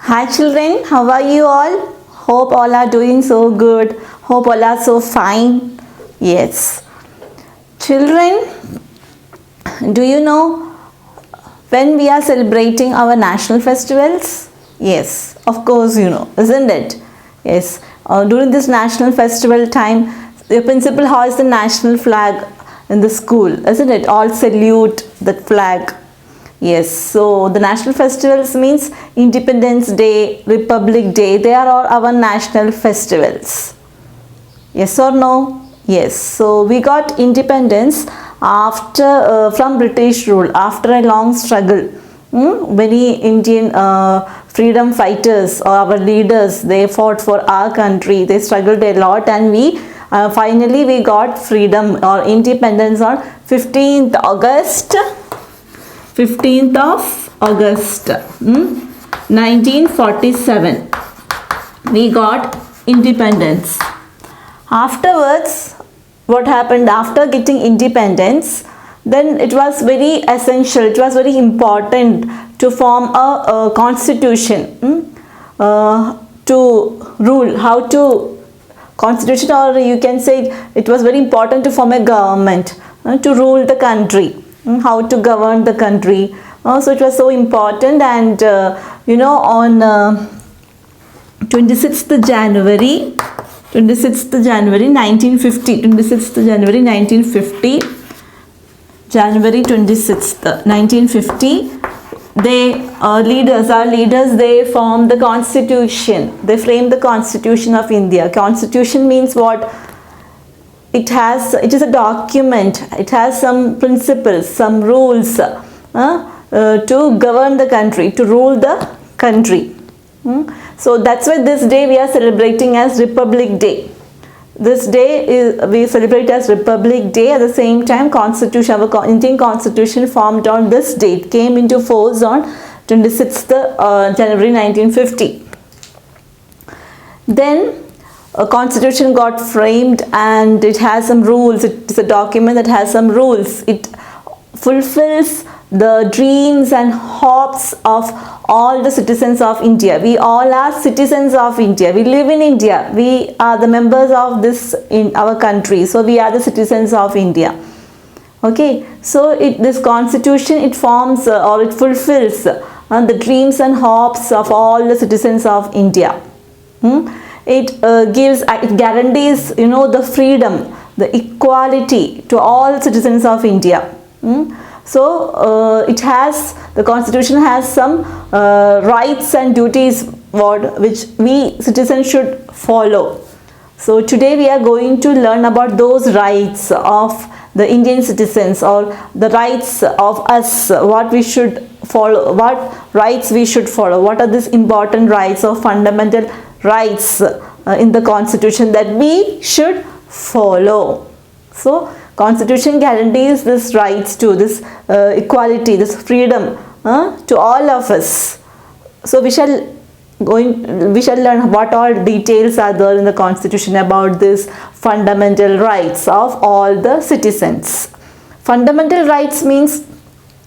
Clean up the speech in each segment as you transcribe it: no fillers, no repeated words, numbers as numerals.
Hi children, how are you all? Hope all are doing so good. Hope all are so fine. Yes. Children, do you know when we are celebrating our national festivals? Yes, of course you know, isn't it? Yes. During this national festival time, the principal hoists the national flag in the school, isn't it? All salute the flag. Yes, so the national festivals means Independence Day, Republic Day, they are all our national festivals. Yes or no? Yes, so we got independence after from British rule after a long struggle. Many Indian freedom fighters or our leaders, they fought for our country, they struggled a lot, and we finally we got freedom or independence on 15th August 1947. We got independence. Afterwards, what happened after getting independence? Then it was very essential, it was very important to form a constitution to rule, how to constitution, or you can say it was very important to form a government to rule the country, how to govern the country. So it was so important, and on 26th January 1950, January 26th 1950, our leaders, they formed the constitution, they framed the Constitution of India. Constitution means what? It is a document, it has some principles, some rules to govern the country, to rule the country. So that's why this day we are celebrating as Republic Day. This day we celebrate as Republic Day. At the same time, Constitution, our Indian Constitution formed on this date, came into force on 26th January 1950. Then a constitution got framed, and it has some rules. It is a document that has some rules. It fulfills the dreams and hopes of all the citizens of India. We all are citizens of India. We live in India. We are the members of this in our country. So we are the citizens of India. Okay. So this constitution, it forms or it fulfills the dreams and hopes of all the citizens of India. It guarantees, the freedom, the equality to all citizens of India. So the constitution has some rights and duties which we citizens should follow. So today we are going to learn about those rights of the Indian citizens, or the rights of us, what we should follow, what rights we should follow, what are these important rights or fundamental rights in the constitution that we should follow. So constitution guarantees this rights to this equality, this freedom to all of us. So we shall learn what all details are there in the constitution about this fundamental rights of all the citizens. Fundamental rights means,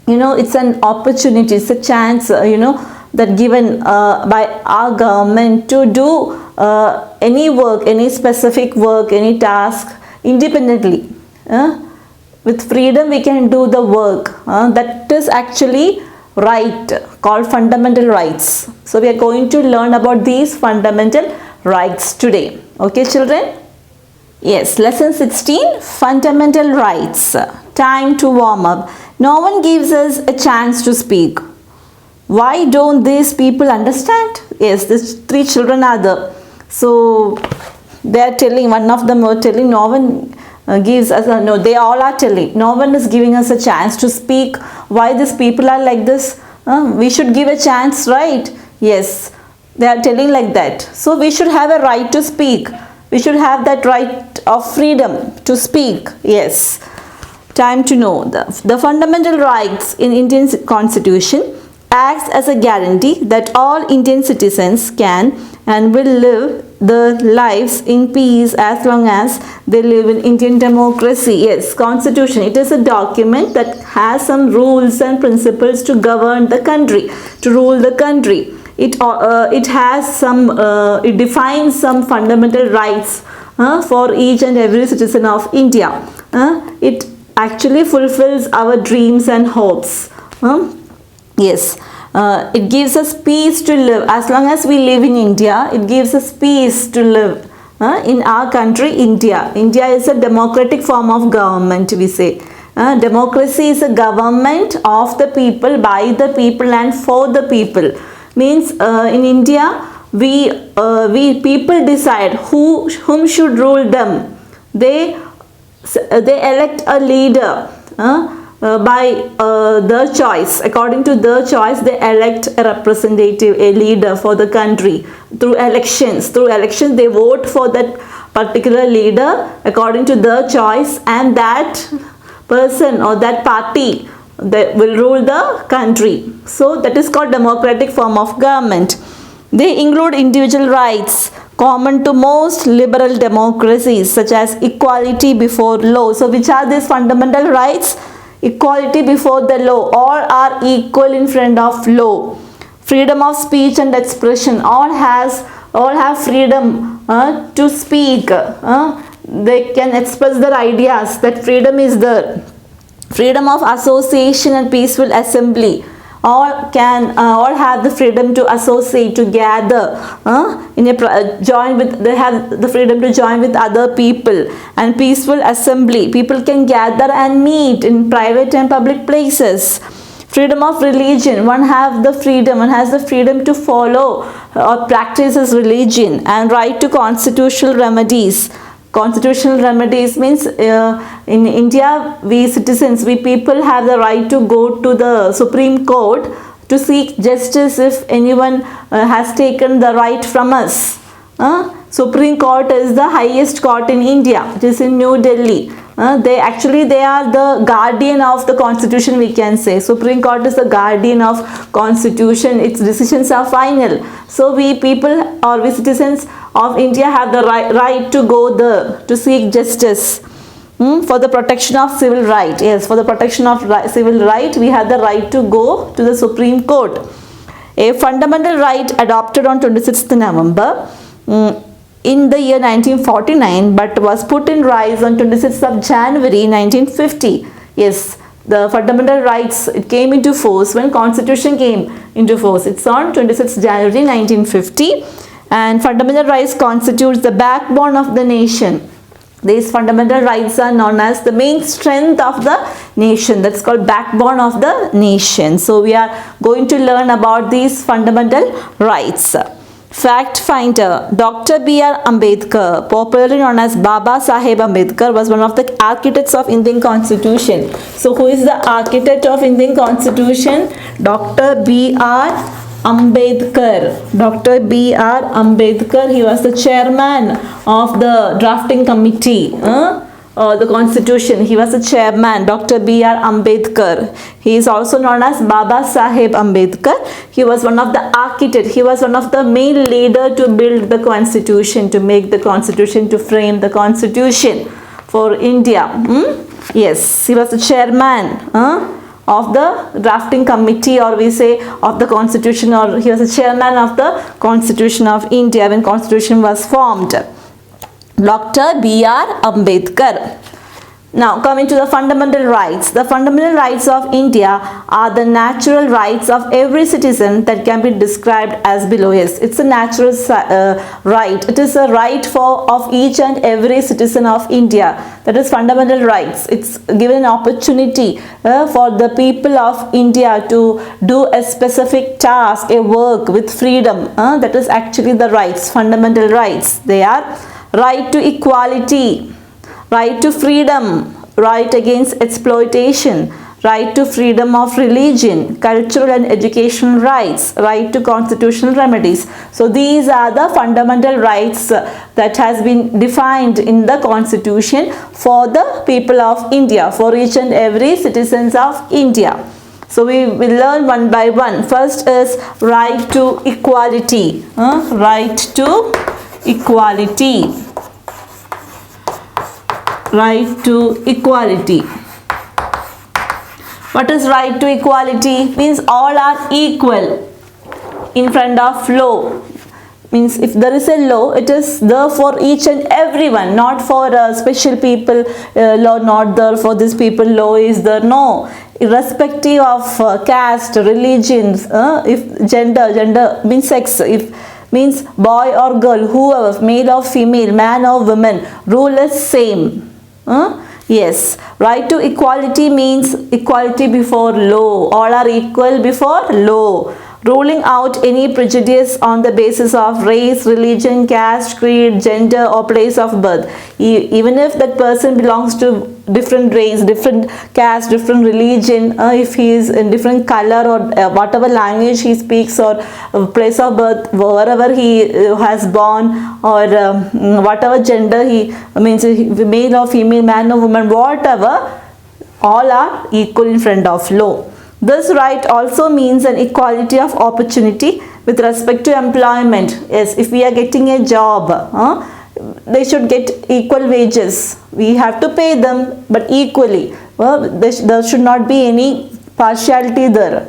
it's an opportunity, it's a chance, that given by our government to do any work, any specific work, any task independently. With freedom we can do the work. That is actually right, called fundamental rights. So we are going to learn about these fundamental rights today. Okay children? Yes, lesson 16, fundamental rights. Time to warm up. No one gives us a chance to speak. Why don't these people understand? Yes, these three children are there. So they are telling, one of them are telling, no one gives us no, they all are telling, no one is giving us a chance to speak. Why these people are like this? We should give a chance, right? Yes, they are telling like that. So we should have a right to speak. We should have that right of freedom to speak. Yes, time to know the fundamental rights in Indian Constitution acts as a guarantee that all Indian citizens can and will live their lives in peace as long as they live in Indian democracy. Yes, Constitution, it is a document that has some rules and principles to govern the country, to rule the country. it has some it defines some fundamental rights for each and every citizen of India. It actually fulfills our dreams and hopes. Yes, it gives us peace to live. As long as we live in India, it gives us peace to live in our country, India. India is a democratic form of government, we say. Democracy is a government of the people, by the people and for the people. Means in India, we people decide whom should rule them. They elect a leader by their choice. According to their choice, they elect a representative, a leader for the country through elections. Through elections, they vote for that particular leader according to their choice, and that person or that party that will rule the country. So that is called democratic form of government. They include individual rights common to most liberal democracies, such as equality before law. So which are these fundamental rights? Equality before the law. All are equal in front of law. Freedom of speech and expression. All have freedom to speak. They can express their ideas. That freedom is there. Freedom of association and peaceful assembly. All have the freedom to associate, to gather, join with. They have the freedom to join with other people, and peaceful assembly. People can gather and meet in private and public places. Freedom of religion. One has the freedom to follow or practice his religion, and right to constitutional remedies. Constitutional remedies means in India, we citizens, we people have the right to go to the Supreme Court to seek justice if anyone has taken the right from us. Supreme Court is the highest court in India. It is in New Delhi. They are the guardian of the constitution, we can say. Supreme Court is the guardian of constitution. Its decisions are final. So we people, or we citizens of India, have the right to go there to seek justice for the protection of civil right. Yes, for the protection of civil right, we have the right to go to the Supreme Court. A fundamental right adopted on 26th November in the year 1949, but was put in rise on 26th of January 1950. Yes, the fundamental rights, it came into force when Constitution came into force. It's on 26th January 1950, and fundamental rights constitutes the backbone of the nation. These fundamental rights are known as the main strength of the nation. That's called backbone of the nation. So we are going to learn about these fundamental rights. Fact finder. Dr. B.R. Ambedkar, popularly known as Baba Saheb Ambedkar, was one of the architects of Indian Constitution. So who is the architect of Indian Constitution? Dr. B.R. Ambedkar. Dr. B.R. Ambedkar, he was the chairman of the drafting committee, the constitution. He was the chairman, Dr. B.R. Ambedkar. He is also known as Baba Saheb Ambedkar. He was one of the architects. He was one of the main leader to build the constitution, to make the constitution, to frame the constitution for India. Yes, he was the chairman of the drafting committee, or we say of the constitution, or he was the chairman of the Constitution of India when constitution was formed. Dr. B.R. Ambedkar. Now coming to the fundamental rights. The fundamental rights of India are the natural rights of every citizen that can be described as below. Yes, it's a natural right. It is a right of each and every citizen of India. That is fundamental rights. It's given an opportunity for the people of India to do a specific task, a work with freedom. That is actually the rights, fundamental rights. They are right to equality, right to freedom, right against exploitation, right to freedom of religion, cultural and educational rights, right to constitutional remedies. So these are the fundamental rights that has been defined in the constitution for the people of India, for each and every citizens of India. So we will learn one by one. First is right to equality. Right to equality. Right to equality. What is right to equality? Means all are equal. in front of law. Means if there is a law, it is there for each and everyone, not for special people. Law not there for these people, law is there. No, irrespective of caste, religions, if gender means sex, if means boy or girl, whoever, male or female, man or woman, rule is same. Yes, right to equality means equality before law. All are equal before law, ruling out any prejudice on the basis of race, religion, caste, creed, gender or place of birth. Even if that person belongs to different race, different caste, different religion, if he is in different color or whatever language he speaks or place of birth, wherever he has born, or whatever gender he means, male or female, man or woman, whatever, all are equal in front of law. This right also means an equality of opportunity with respect to employment. Yes, if we are getting a job, they should get equal wages. We have to pay them, but equally. There should not be any partiality there.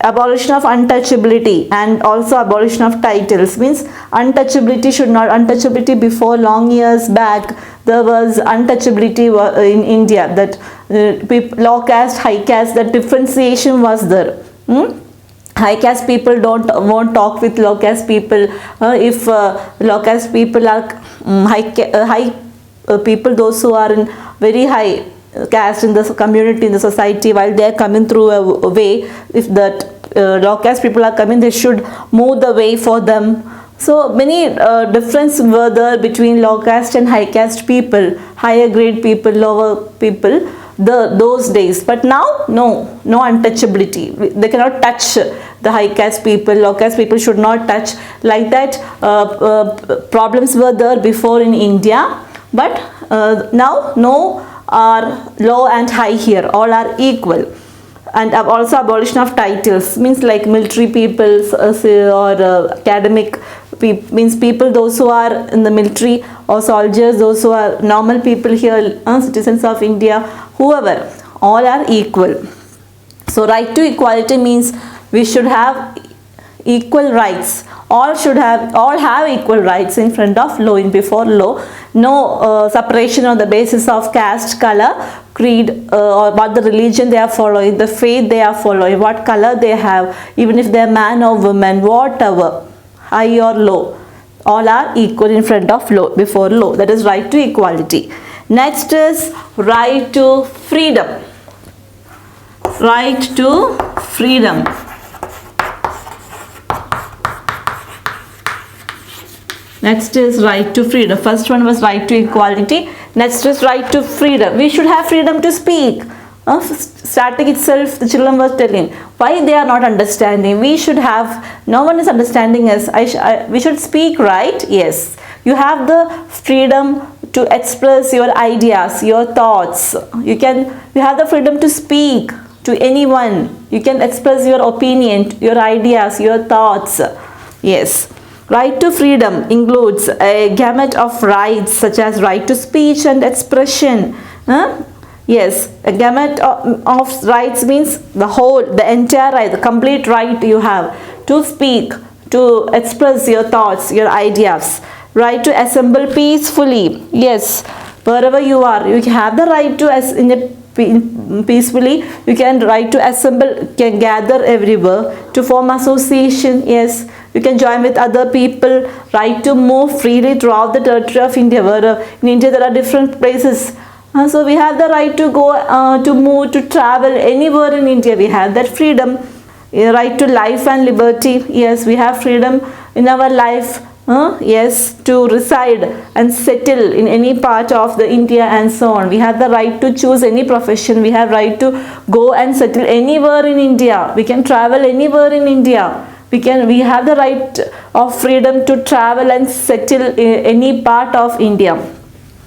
Abolition of untouchability and also abolition of titles means untouchability before long years back. There was untouchability in India, that low caste, high caste, that differentiation was there. High caste people won't talk with low caste people. If low caste people are high people, those who are in very high caste in the community, in the society, while they are coming through a way, if that low caste people are coming, they should move the way for them. So many difference were there between low caste and high caste people, higher grade people, lower people, those days. But now, no untouchability. They cannot touch the high caste people. Low caste people should not touch. Like that, problems were there before in India. But now, no are low and high here. All are equal. And also abolition of titles means like military people or academic people, means people those who are in the military, or soldiers, those who are normal people here, citizens of India, whoever, all are equal. So right to equality means we should have equal rights. All have equal rights in front of law, in before law. No separation on the basis of caste, color, creed, or what the religion they are following, the faith they are following, what color they have, even if they are man or woman, whatever, high or low, all are equal in front of law, before law. That is right to equality. Next is right to freedom. Right to freedom. Next is right to freedom. First one was right to equality. Next is right to freedom. We should have freedom to speak. Starting itself, the children were telling why they are not understanding. We should have, no one is understanding us. We should speak, right? Yes. You have the freedom to express your ideas, your thoughts. You have the freedom to speak to anyone. You can express your opinion, your ideas, your thoughts. Yes. Right to freedom includes a gamut of rights such as right to speech and expression. Yes, a gamut of rights means the entire right, the complete right you have to speak, to express your thoughts, your ideas. Right to assemble peacefully. Yes, wherever you are, you have the right to peacefully. You can right to assemble, can gather everywhere, to form association. Yes, you can join with other people. Right to move freely throughout the territory of India. Where in India there are different places. So we have the right to go, to move, to travel anywhere in India. We have that freedom. Right to life and liberty. Yes, we have freedom in our life. Yes, to reside and settle in any part of the India and so on. We have the right to choose any profession. We have right to go and settle anywhere in India. We can travel anywhere in India. We have the right of freedom to travel and settle in any part of India.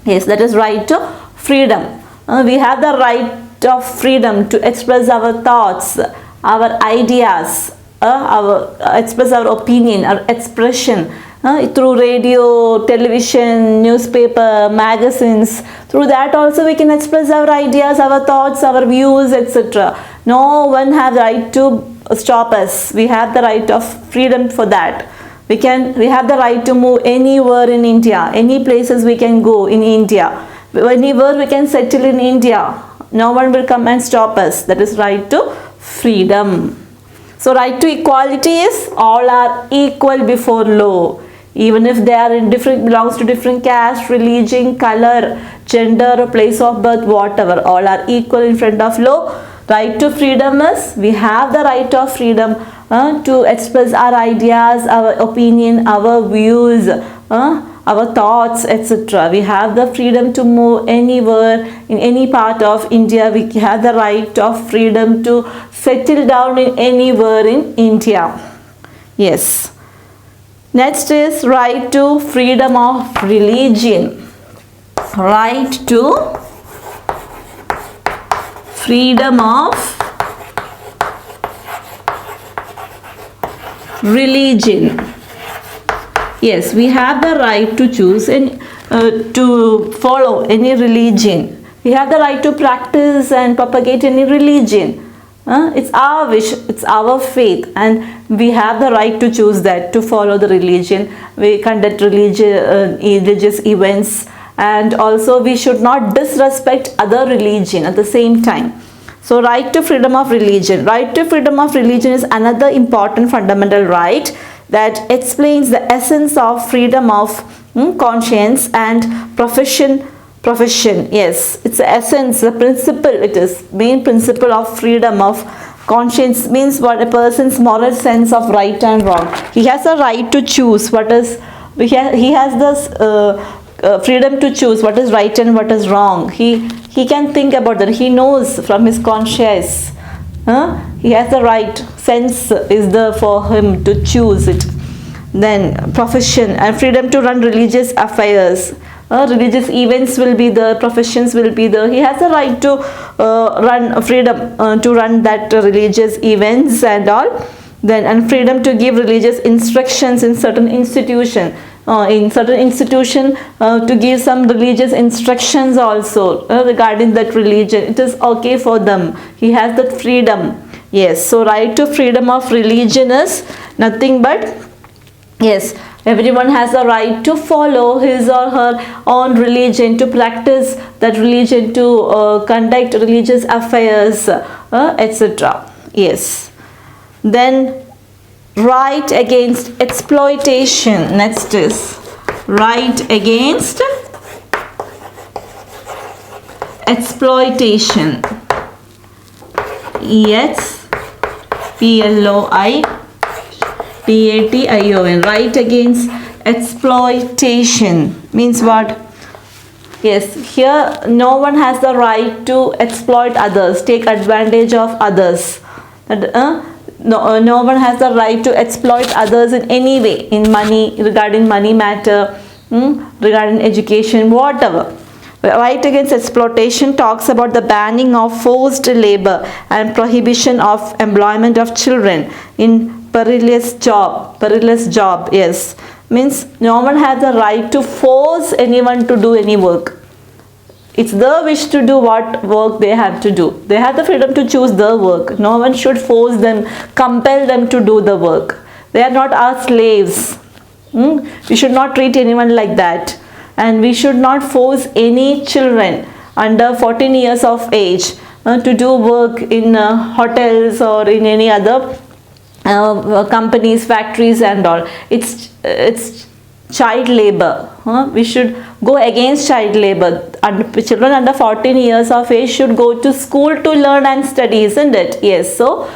Yes, that is right to freedom. We have the right of freedom to express our thoughts, our ideas, express our opinion, our expression. Through radio, television, newspaper, magazines. Through that also we can express our ideas, our thoughts, our views, etc. No one have right to stop us. We have the right of freedom for that. We have the right to move anywhere in India, any places we can go in India, anywhere we can settle in India. No one will come and stop us. That is right to freedom. So right to equality is all are equal before law, even if they are in belongs to different caste, religion, color, gender, place of birth, whatever. All are equal in front of law. Right to freedom is we have the right of freedom to express our ideas, our opinion, our views, our thoughts, etc. We have the freedom to move anywhere in any part of India. We have the right of freedom to settle down in anywhere in India. Yes. Next is right to freedom of religion. Right to freedom of religion. Yes, we have the right to choose and to follow any religion. We have the right to practice and propagate any religion. It's our wish, it's our faith, and we have the right to choose that, to follow the religion. We conduct religious events, and also we should not disrespect other religion at the same time. So right to freedom of religion. Right to freedom of religion is another important fundamental right that explains the essence of freedom of conscience and profession. Yes, it's the essence, the principle. It is main principle of freedom of conscience. Means what a person's moral sense of right and wrong. He has a right to choose what is. He has this freedom to choose what is right and what is wrong. He can think about that. He knows from his conscience. He has the right sense is there for him to choose it. Then profession and freedom to run religious affairs. Religious events will be there, professions will be there. He has the right to run freedom to run that religious events and all. Then and freedom to give religious instructions in certain institution. To give some religious instructions also regarding that religion. It is okay for them. He has that freedom. Yes, so right to freedom of religion is nothing but, yes, everyone has a right to follow his or her own religion, to practice that religion, to conduct religious affairs, etc. Yes. Then right against exploitation. Next is right against exploitation. EXPLOITATION. Right against exploitation means what? Yes, here no one has the right to exploit others, take advantage of others. No one has the right to exploit others in any way, in money, regarding money matter, regarding education, whatever. Right against exploitation talks about the banning of forced labor and prohibition of employment of children in perilous job. Yes, means no one has the right to force anyone to do any work. It's their wish to do what work they have to do. They have the freedom to choose their work. No one should force them, compel them to do the work. They are not our slaves. We should not treat anyone like that. And we should not force any children under 14 years of age to do work in hotels or in any other companies, factories and all. It's child labor. We should go against child labor. Children under 14 years of age should go to school to learn and study, isn't it? Yes. So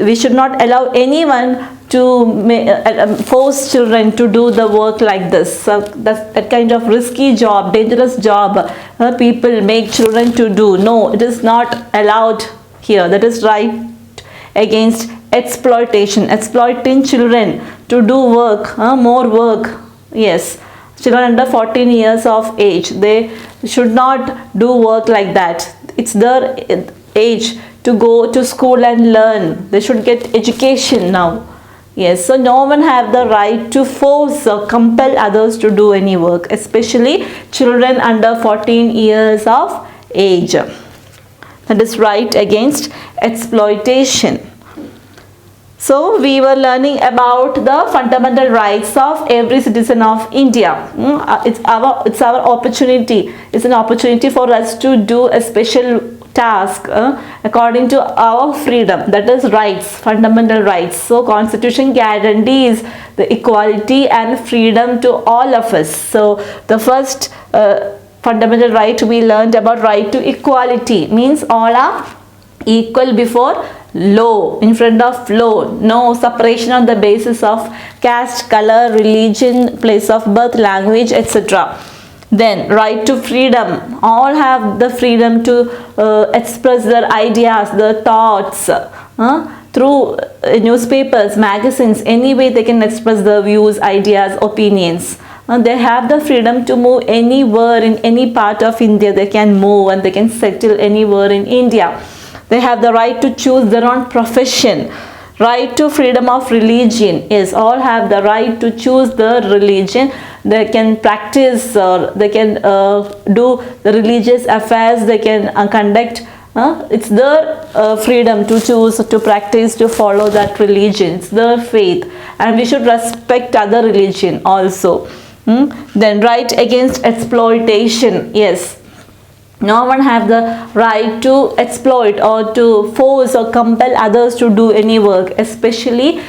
we should not allow anyone to force children to do the work like this. So that kind of risky job, dangerous job people make children to do. No, it is not allowed here. That is right against exploitation, exploiting children to do work, more work. Yes, children under 14 years of age, they should not do work like that. It's their age to go to school and learn. They should get education now. Yes, so no one have the right to force or compel others to do any work, especially children under 14 years of age. That is right against exploitation. So we were learning about the fundamental rights of every citizen of India. It's our opportunity. It's an opportunity for us to do a special task according to our freedom, that is rights, fundamental rights. So constitution guarantees the equality and freedom to all of us. So the first fundamental right we learned about right to equality means all are equal before law, in front of law, no separation on the basis of caste, color, religion, place of birth, language, etc. Then right to freedom, all have the freedom to express their ideas, their thoughts through newspapers, magazines, any way they can express their views, ideas, opinions. They have the freedom to move anywhere in any part of India. They can move and they can settle anywhere in India. They have the right to choose their own profession. Right to freedom of religion. Yes, all have the right to choose their religion. They can practice, they can do the religious affairs, they can conduct. It's their freedom to choose, to practice, to follow that religion. It's their faith. And we should respect other religion also. Then right against exploitation. Yes. No one have the right to exploit or to force or compel others to do any work, especially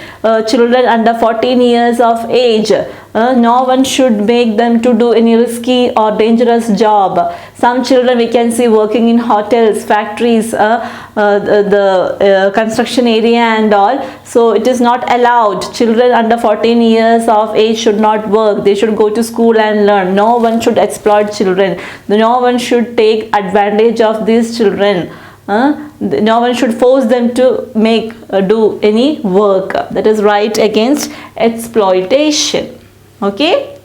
children under 14 years of age. No one should make them to do any risky or dangerous job. Some children we can see working in hotels, factories, the construction area and all. So it is not allowed. Children under 14 years of age should not work. They should go to school and learn. No one should exploit children. No one should take advantage of these children. No one should force them to do any work. That is right against exploitation. Okay.